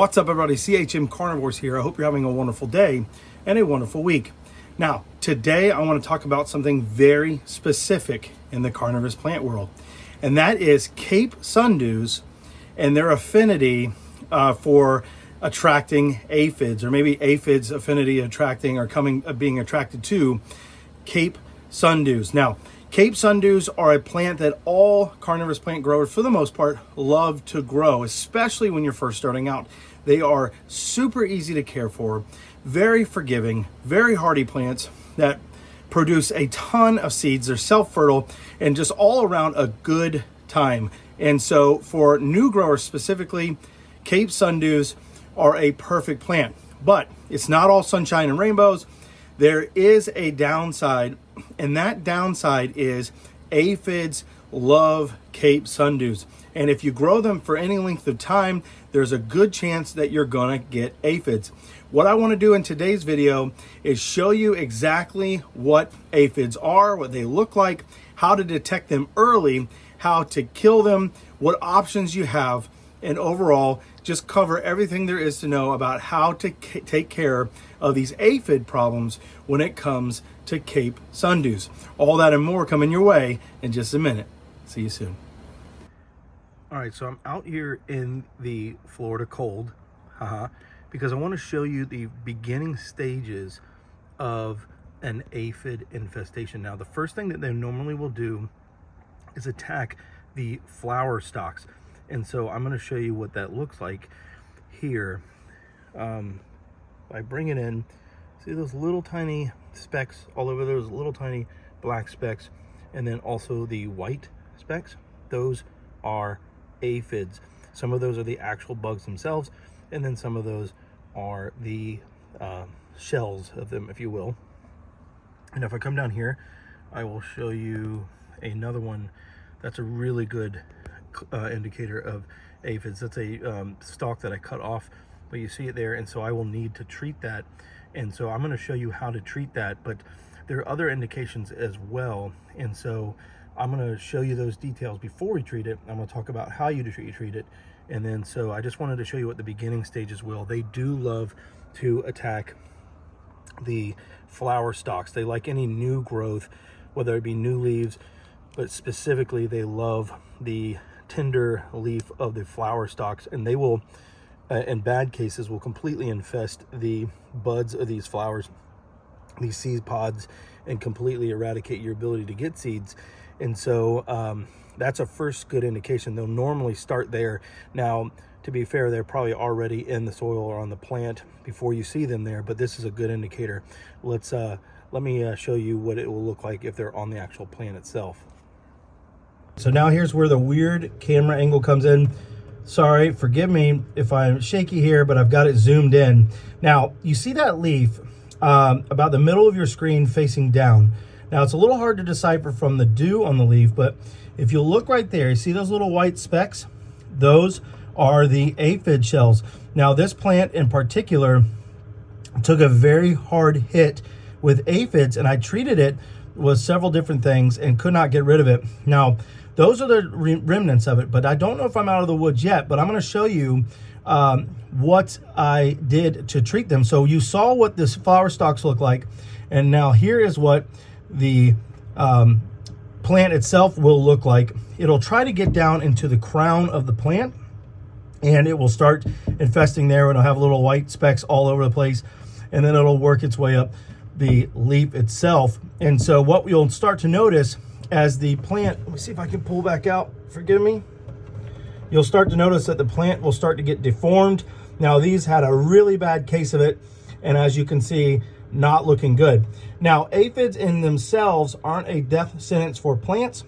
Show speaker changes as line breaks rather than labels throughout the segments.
What's up, everybody? CHM Carnivorous here. I hope you're having a wonderful day and a wonderful week. Now, today I want to talk about something very specific in the carnivorous plant world, and that is Cape Sundews and their affinity for attracting aphids, or maybe aphids affinity attracting or being attracted to Cape Sundews. Now, Cape Sundews are a plant that all carnivorous plant growers, for the most part, love to grow, especially when you're first starting out. They are super easy to care for, very forgiving, very hardy plants that produce a ton of seeds. They're self-fertile and just all around a good time. And so for new growers specifically, Cape Sundews are a perfect plant. But it's not all sunshine and rainbows. There is a downside, and that downside is aphids love Cape Sundews. And if you grow them for any length of time, there's a good chance that you're gonna get aphids. What I wanna do in today's video is show you exactly what aphids are, what they look like, how to detect them early, how to kill them, what options you have, and overall, just cover everything there is to know about how to take care of these aphid problems when it comes to Cape Sundews. All that and more coming your way in just a minute. See you soon. All right, so I'm out here in the Florida cold, because I want to show you the beginning stages of an aphid infestation. Now, the first thing that they normally will do is attack the flower stalks. And so I'm going to show you what that looks like here. I bring it in, see those little tiny specks all over, those little tiny black specks, and then also the white specks. Those are aphids. Some of those are the actual bugs themselves, and then some of those are the shells of them, if you will. And if I come down here, I will show you another one that's a really good indicator of aphids. That's a stalk that I cut off, but you see it there, and so I will need to treat that. And so I'm going to show you how to treat that, but there are other indications as well, and so I'm going to show you those details before we treat it. I'm going to talk about how you treat it, and then so I just wanted to show you what the beginning stages will. They do love to attack the flower stalks. They like any new growth, whether it be new leaves, but specifically they love the tender leaf of the flower stalks, and they will, in bad cases, will completely infest the buds of these flowers, these seed pods, and completely eradicate your ability to get seeds. And so that's a first good indication. They'll normally start there. Now, to be fair, they're probably already in the soil or on the plant before you see them there, but this is a good indicator. Let me show you what it will look like if they're on the actual plant itself. So now here's where the weird camera angle comes in. Sorry, forgive me if I'm shaky here, but I've got it zoomed in. Now, you see that leaf about the middle of your screen facing down. Now, it's a little hard to decipher from the dew on the leaf, but if you look right there, you see those little white specks? Those are the aphid shells. Now, this plant in particular took a very hard hit with aphids, and I treated it with several different things and could not get rid of it. Now, those are the remnants of it, but I don't know if I'm out of the woods yet, but I'm going to show you what I did to treat them. So you saw what this flower stalks look like, and now here is what the plant itself will look like. It'll try to get down into the crown of the plant, and it will start infesting there, and it'll have little white specks all over the place, and then it'll work its way up the leaf itself. And so what you'll start to notice as the plant, let me see if I can pull back out, forgive me. You'll start to notice that the plant will start to get deformed. Now, these had a really bad case of it, and as you can see, not looking good. Now, aphids in themselves aren't a death sentence for plants,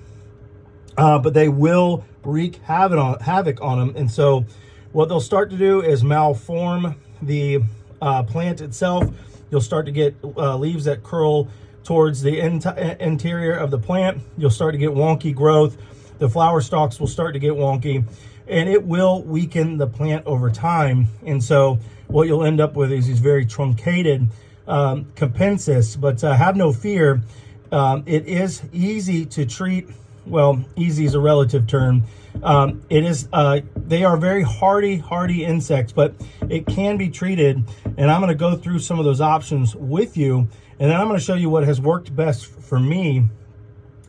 but they will wreak havoc on them. And so what they'll start to do is malform the plant itself. You'll start to get leaves that curl towards the interior of the plant. You'll start to get wonky growth. The flower stalks will start to get wonky, and it will weaken the plant over time. And so what you'll end up with is these very truncated capensis. But have no fear, it is easy to treat well, easy is a relative term. They are very hardy insects, but it can be treated. And I'm going to go through some of those options with you. And then I'm going to show you what has worked best for me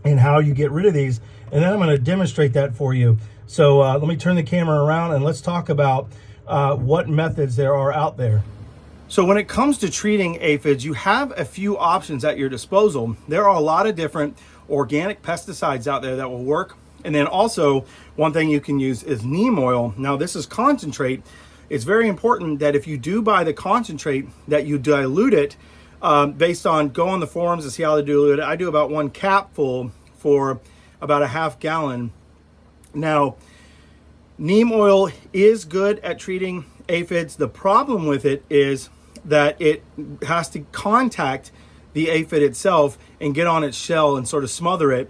and how you get rid of these. And then I'm going to demonstrate that for you. So let me turn the camera around and let's talk about what methods there are out there. So when it comes to treating aphids, you have a few options at your disposal. There are a lot of different organic pesticides out there that will work. And then also one thing you can use is neem oil. Now this is concentrate. It's very important that if you do buy the concentrate that you dilute it based on, go on the forums and see how they dilute it. I do about 1 capful for about a ½ gallon. Now, neem oil is good at treating aphids. The problem with it is that it has to contact the aphid itself and get on its shell and sort of smother it.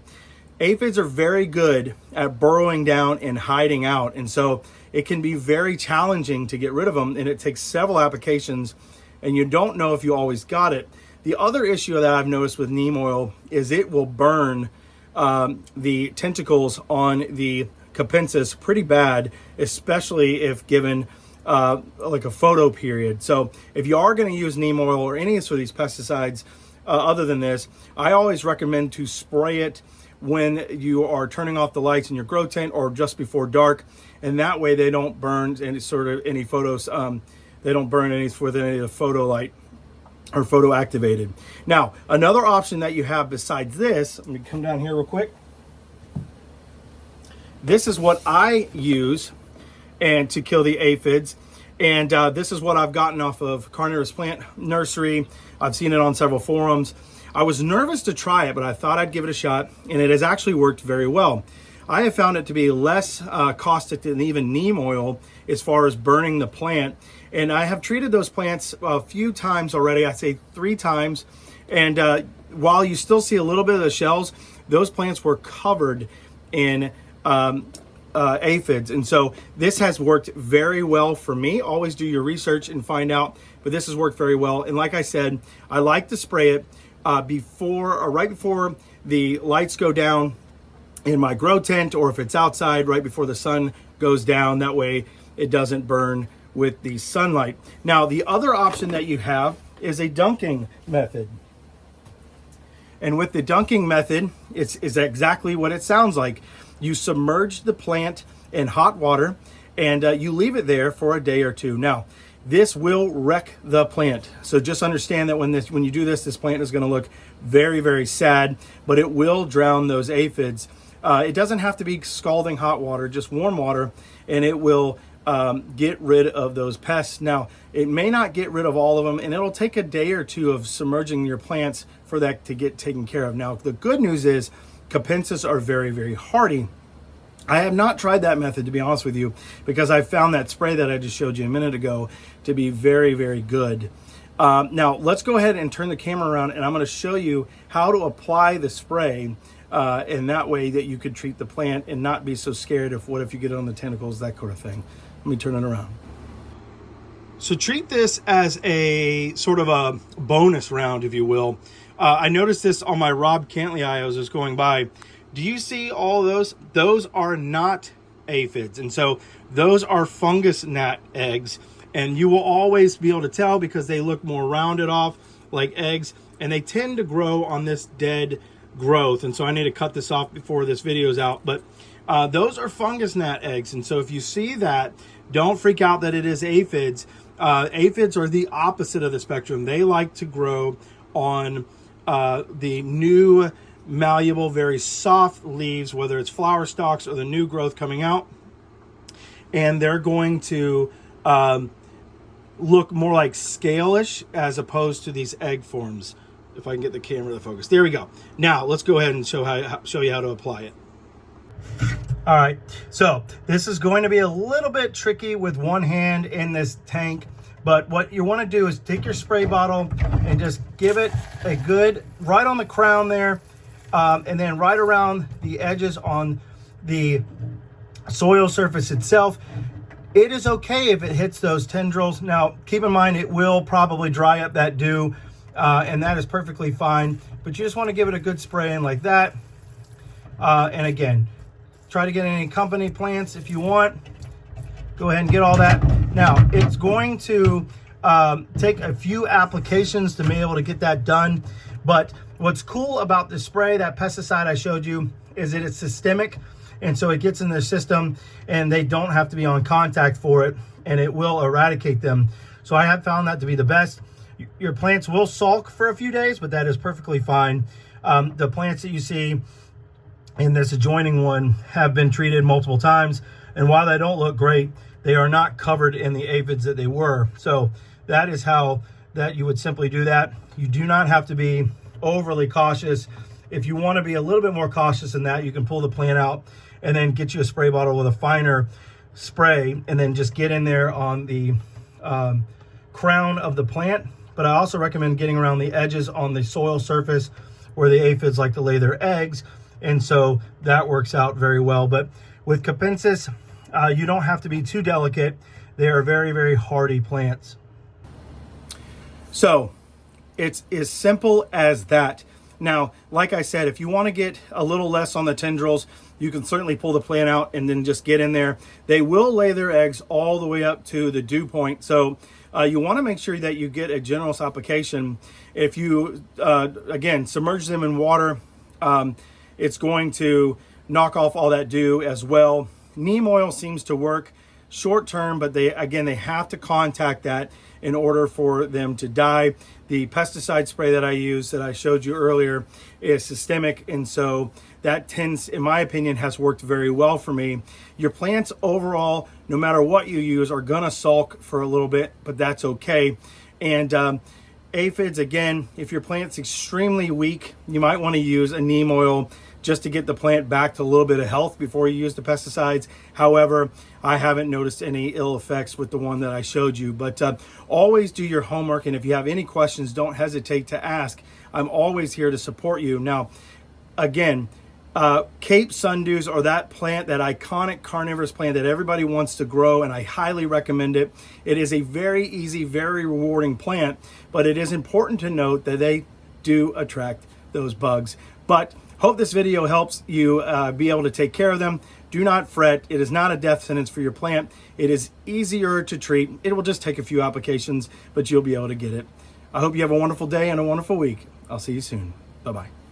Aphids are very good at burrowing down and hiding out, and so it can be very challenging to get rid of them, and it takes several applications, and you don't know if you always got it. The other issue that I've noticed with neem oil is it will burn the tentacles on the capensis pretty bad, especially if given like a photo period. So if you are going to use neem oil or any of these pesticides other than this, I always recommend to spray it when you are turning off the lights in your grow tent or just before dark, and that way they don't burn any sort of any photos. They don't burn any with any of the photo light or photo activated. Now, another option that you have besides this, let me come down here real quick. This is what I use and to kill the aphids. And this is what I've gotten off of Carnivorous Plant Nursery. I've seen it on several forums. I was nervous to try it, but I thought I'd give it a shot, and it has actually worked very well. I have found it to be less caustic than even neem oil as far as burning the plant. And I have treated those plants a few times already, I'd say 3 times. And while you still see a little bit of the shells, those plants were covered in aphids. And so this has worked very well for me. Always do your research and find out, but this has worked very well. And like I said, I like to spray it right before the lights go down in my grow tent, or if it's outside right before the sun goes down. That way it doesn't burn with the sunlight. Now, the other option that you have is a dunking method. And with the dunking method, it's exactly what it sounds like. You submerge the plant in hot water and you leave it there for a day or two. Now, this will wreck the plant. So just understand that when you do this plant is going to look very, very sad, but it will drown those aphids. It doesn't have to be scalding hot water, just warm water, and it will get rid of those pests. Now, it may not get rid of all of them, and it'll take a day or two of submerging your plants for that to get taken care of. Now, the good news is capensis are very, very hardy. I have not tried that method, to be honest with you, because I found that spray that I just showed you a minute ago to be very, very good. Now, let's go ahead and turn the camera around, and I'm going to show you how to apply the spray in that way that you could treat the plant and not be so scared of what if you get on the tentacles, that kind of thing. Let me turn it around. So treat this as a sort of a bonus round, if you will. I noticed this on my Rob Cantley eye. I was just going by. Do you see all those? Those are not aphids. And so those are fungus gnat eggs. And you will always be able to tell because they look more rounded off like eggs. And they tend to grow on this dead growth. And so I need to cut this off before this video is out. But those are fungus gnat eggs. And so if you see that, don't freak out that it is aphids. Aphids are the opposite of the spectrum. They like to grow on the new malleable, very soft leaves, whether it's flower stalks or the new growth coming out. And they're going to look more like scale-ish as opposed to these egg forms. If I can get the camera to focus. There we go. Now, let's go ahead and show you how to apply it. All right, so this is going to be a little bit tricky with one hand in this tank, but what you want to do is take your spray bottle and just give it a good, right on the crown there, and then right around the edges on the soil surface itself. It is okay if it hits those tendrils. Now, keep in mind, it will probably dry up that dew, and that is perfectly fine, but you just want to give it a good spray in like that. And again, try to get any company plants if you want. Go ahead and get all that. Now, it's going to take a few applications to be able to get that done. But what's cool about the spray, that pesticide I showed you, is that it's systemic. And so it gets in their system and they don't have to be on contact for it, and it will eradicate them. So I have found that to be the best. Your plants will sulk for a few days, but that is perfectly fine. The plants that you see in this adjoining one have been treated multiple times. And while they don't look great, they are not covered in the aphids that they were. So that is how that you would simply do that. You do not have to be overly cautious. If you want to be a little bit more cautious than that, you can pull the plant out and then get you a spray bottle with a finer spray and then just get in there on the crown of the plant. But I also recommend getting around the edges on the soil surface where the aphids like to lay their eggs. And so that works out very well. But with capensis, you don't have to be too delicate. They are very, very hardy plants. So it's as simple as that. Now, like I said, if you want to get a little less on the tendrils, you can certainly pull the plant out and then just get in there. They will lay their eggs all the way up to the dew point. So you want to make sure that you get a generous application. If you, again, submerge them in water, it's going to knock off all that dew as well. Neem oil seems to work short term, but they have to contact that in order for them to die. The pesticide spray that I use that I showed you earlier is systemic, and so that tends, in my opinion, has worked very well for me. Your plants overall, no matter what you use, are gonna sulk for a little bit, but that's okay. And aphids, again, if your plant's extremely weak, you might want to use a neem oil just to get the plant back to a little bit of health before you use the pesticides. However, I haven't noticed any ill effects with the one that I showed you. But always do your homework, and if you have any questions, don't hesitate to ask. I'm always here to support you. Now, again, Cape Sundews, or that plant, that iconic carnivorous plant that everybody wants to grow, and I highly recommend it. It is a very easy, very rewarding plant, but it is important to note that they do attract those bugs. But hope this video helps you be able to take care of them. Do not fret. It is not a death sentence for your plant. It is easier to treat. It will just take a few applications, but you'll be able to get it. I hope you have a wonderful day and a wonderful week. I'll see you soon. Bye-bye.